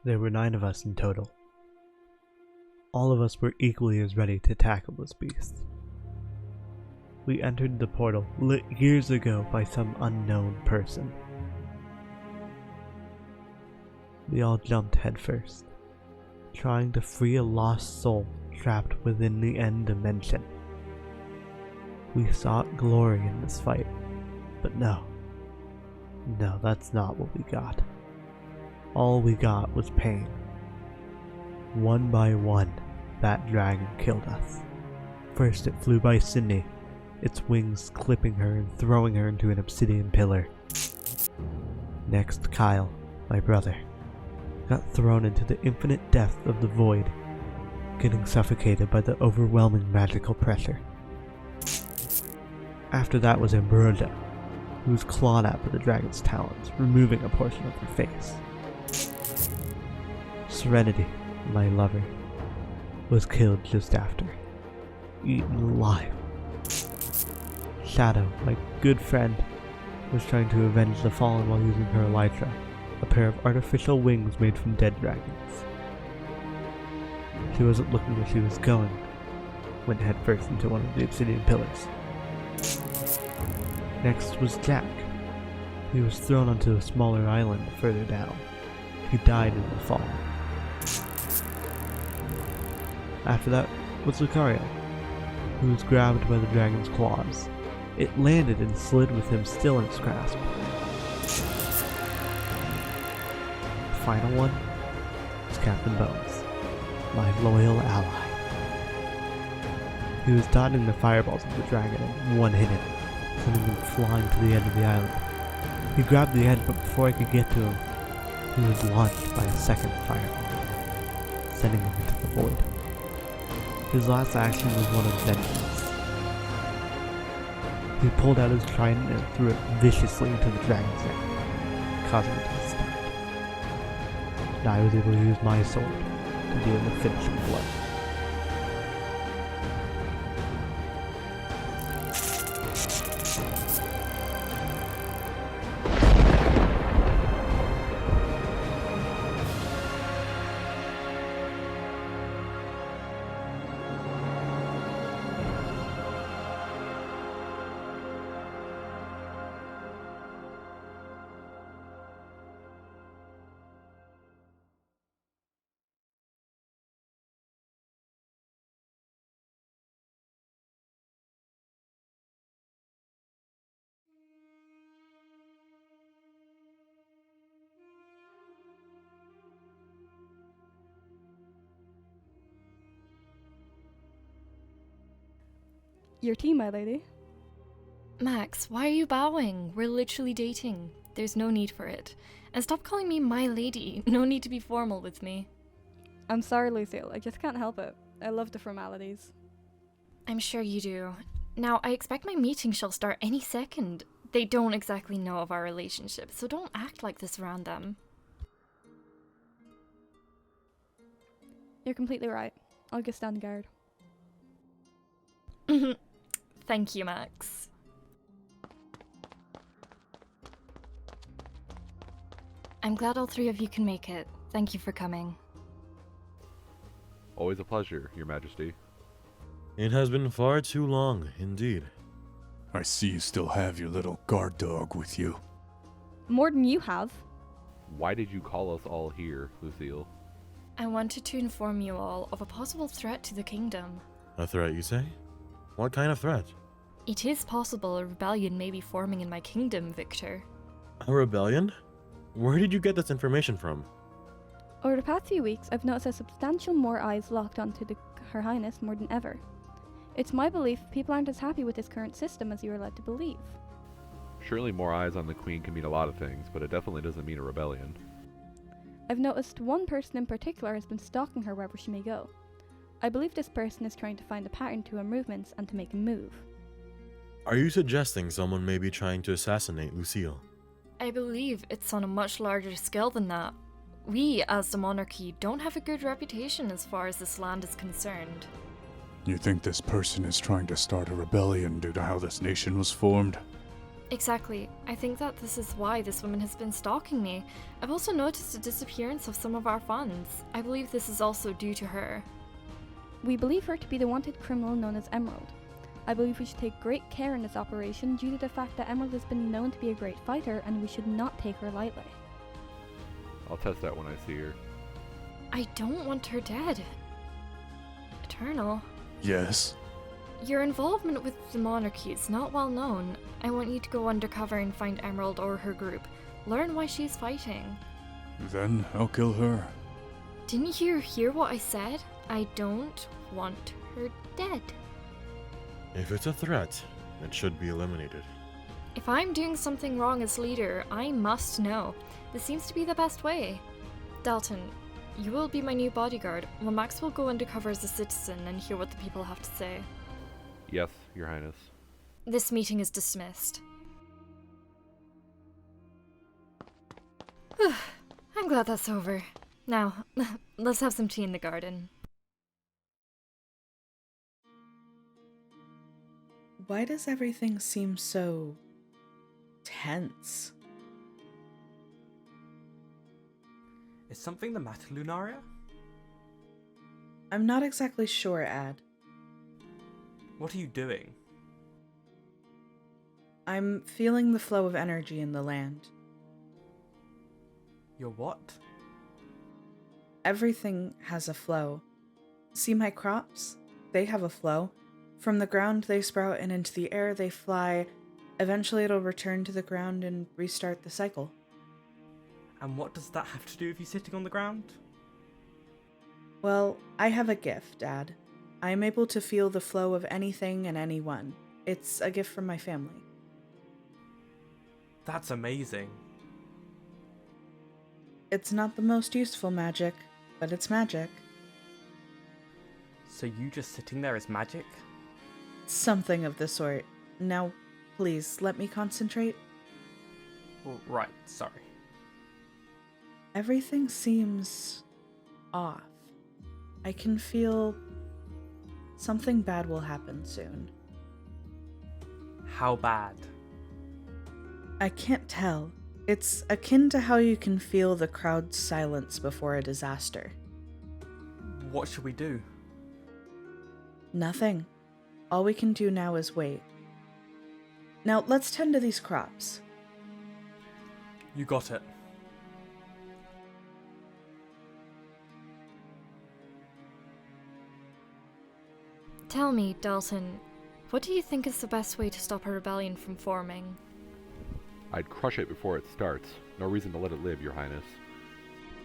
There were 9 of us in total. All of us were equally as ready to tackle this beast. We entered the portal lit years ago by some unknown person. We all jumped headfirst, trying to free a lost soul trapped within the end dimension. We sought glory in this fight, but no, that's not what we got. All we got was pain. One by one, that dragon killed us. First it flew by Sydney, its wings clipping her and throwing her into an obsidian pillar. Next Kyle, my brother, got thrown into the infinite depth of the void, getting suffocated by the overwhelming magical pressure. After that was Ambrosia, who was clawed at by the dragon's talons, removing a portion of her face. Serenity, my lover, was killed just after, eaten alive. Shadow, my good friend, was trying to avenge the fallen while using her elytra, a pair of artificial wings made from dead dragons. She wasn't looking where she was going, went headfirst into one of the obsidian pillars. Next was Jack. He was thrown onto a smaller island further down. He died in the fall. After that was Lunaria, who was grabbed by the dragon's claws. It landed and slid with him still in its grasp. The final one was Captain Bones, my loyal ally. He was dodging the fireballs of the dragon and one-hit it, sending him flying to the end of the island. He grabbed the edge, but before I could get to him, he was launched by a second fireball, sending him into the void. His last action was one of vengeance. He pulled out his trident and threw it viciously into the dragon's neck, causing it to stop. And I was able to use my sword to deal the finishing blow. Your tea, my lady. Max, why are you bowing? We're literally dating. There's no need for it. And stop calling me my lady. No need to be formal with me. I'm sorry, Lucille. I just can't help it. I love the formalities. I'm sure you do. Now, I expect my meeting shall start any second. They don't exactly know of our relationship, so don't act like this around them. You're completely right. I'll just stand guard. Thank you, Max. I'm glad all 3 of you can make it. Thank you for coming. Always a pleasure, Your Majesty. It has been far too long, indeed. I see you still have your little guard dog with you. More than you have. Why did you call us all here, Lucille? I wanted to inform you all of a possible threat to the kingdom. A threat, you say? What kind of threat? It is possible a rebellion may be forming in my kingdom, Victor. A rebellion? Where did you get this information from? Over the past few weeks, I've noticed a substantial more eyes locked onto Her Highness more than ever. It's my belief people aren't as happy with this current system as you are led to believe. Surely more eyes on the Queen can mean a lot of things, but it definitely doesn't mean a rebellion. I've noticed one person in particular has been stalking her wherever she may go. I believe this person is trying to find a pattern to her movements and to make a move. Are you suggesting someone may be trying to assassinate Lucille? I believe it's on a much larger scale than that. We, as the monarchy, don't have a good reputation as far as this land is concerned. You think this person is trying to start a rebellion due to how this nation was formed? Exactly. I think that this is why this woman has been stalking me. I've also noticed a disappearance of some of our funds. I believe this is also due to her. We believe her to be the wanted criminal known as Emerald. I believe we should take great care in this operation due to the fact that Emerald has been known to be a great fighter and we should not take her lightly. I'll test that when I see her. I don't want her dead. Eternal. Yes? Your involvement with the monarchy is not well known. I want you to go undercover and find Emerald or her group. Learn why she's fighting. Then I'll kill her. Didn't you hear what I said? I don't want her dead. If it's a threat, it should be eliminated. If I'm doing something wrong as leader, I must know. This seems to be the best way. Dalton, you will be my new bodyguard, while Max will go undercover as a citizen and hear what the people have to say. Yes, Your Highness. This meeting is dismissed. I'm glad that's over. Now, let's have some tea in the garden. Why does everything seem so tense? Is something the matter, Lunaria? I'm not exactly sure, Ad. What are you doing? I'm feeling the flow of energy in the land. You're what? Everything has a flow. See my crops? They have a flow. From the ground they sprout and into the air they fly. Eventually it'll return to the ground and restart the cycle. And what does that have to do with you sitting on the ground? Well, I have a gift, Dad. I am able to feel the flow of anything and anyone. It's a gift from my family. That's amazing. It's not the most useful magic, but it's magic. So you just sitting there is magic? Something of the sort. Now, please, let me concentrate. Right, sorry. Everything seems off. I can feel something bad will happen soon. How bad? I can't tell. It's akin to how you can feel the crowd's silence before a disaster. What should we do? Nothing. All we can do now is wait. Now, let's tend to these crops. You got it. Tell me, Dalton, what do you think is the best way to stop a rebellion from forming? I'd crush it before it starts. No reason to let it live, Your Highness.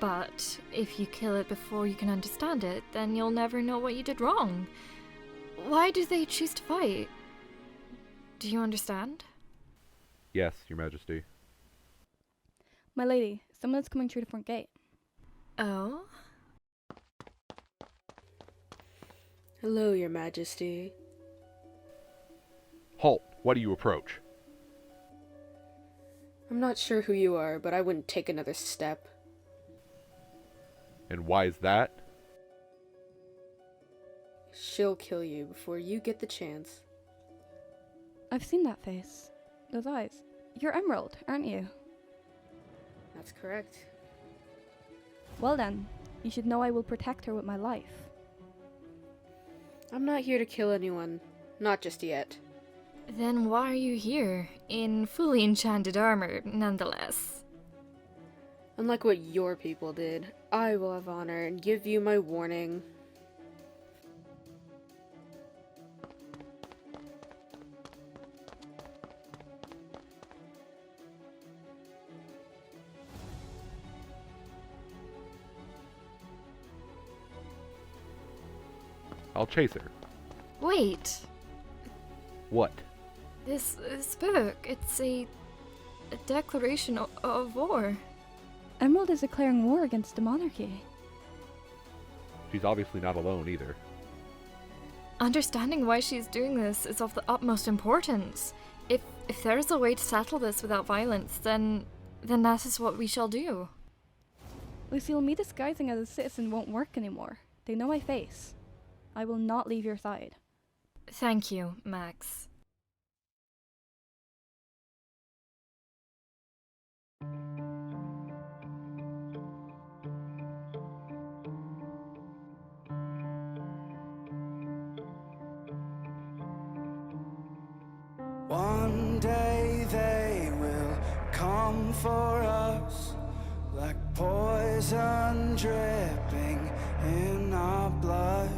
But if you kill it before you can understand it, then you'll never know what you did wrong. Why do they choose to fight? Do you understand? Yes, Your Majesty. My lady, someone's coming through the front gate. Oh? Hello, Your Majesty. Halt! Why do you approach? I'm not sure who you are, but I wouldn't take another step. And why is that? She'll kill you before you get the chance. I've seen that face. Those eyes. You're Emerald, aren't you? That's correct. Well then, you should know I will protect her with my life. I'm not here to kill anyone. Not just yet. Then why are you here, in fully enchanted armor, nonetheless? Unlike what your people did, I will have honor and give you my warning. I'll chase her. Wait, What? this book, it's a declaration of war. Emerald is declaring war against the monarchy. She's obviously not alone either. Understanding why she's doing this is of the utmost importance. If there is a way to settle this without violence, then that is what we shall do. Lucille, me disguising as a citizen won't work anymore. They know my face. I will not leave your side. Thank you, Max. One day they will come for us, like poison dripping in our blood.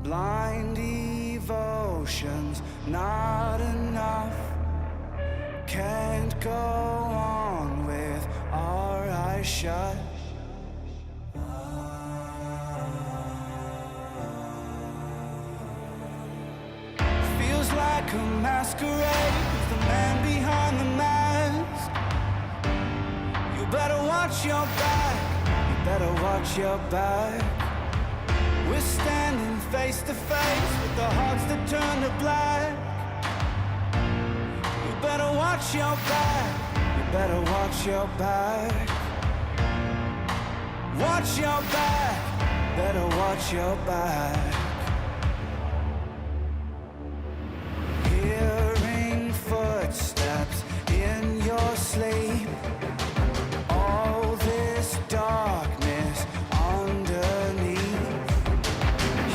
Blind devotion's not enough. Can't go on with our eyes shut. Feels like a masquerade with the man behind the mask. You better watch your back, you better watch your back. We're standing face to face with the hearts that turn to black. You better watch your back, you better watch your back. Watch your back, better watch your back. Hearing footsteps in your sleep. All this darkness underneath.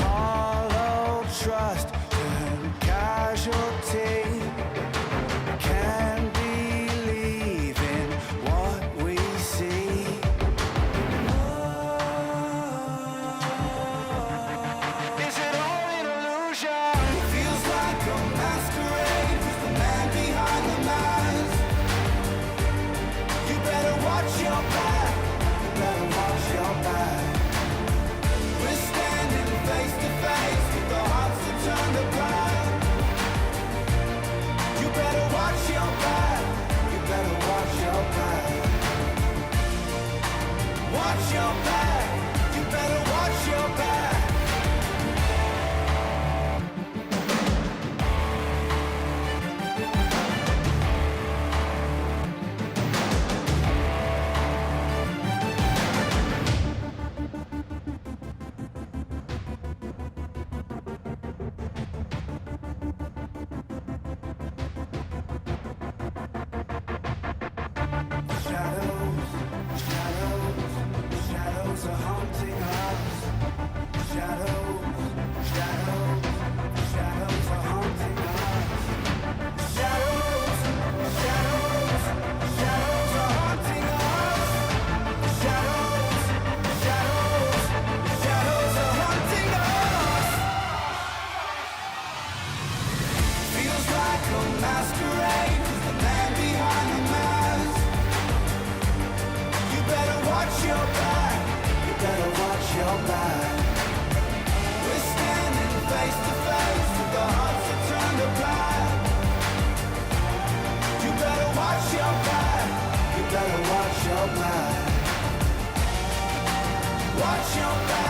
Hollow trust and casualty. Can't believe in what we see. Is it all an illusion? Feels like a masquerade with the man behind the mask. You better watch your back, you better watch your back. We're standing face to face with the hearts that turn to black. You better watch your back, you better watch your back. Watch your back, you better watch your back. Shadows are haunting us. Shadows are haunting us. Shadows are haunting us. Shadows are haunting us. Feels like a masquerade with the man behind the mask. You better watch your back, you better watch your back. We're standing face to face with the hearts that turn to black. You better watch your back, you better watch your back. Watch your back.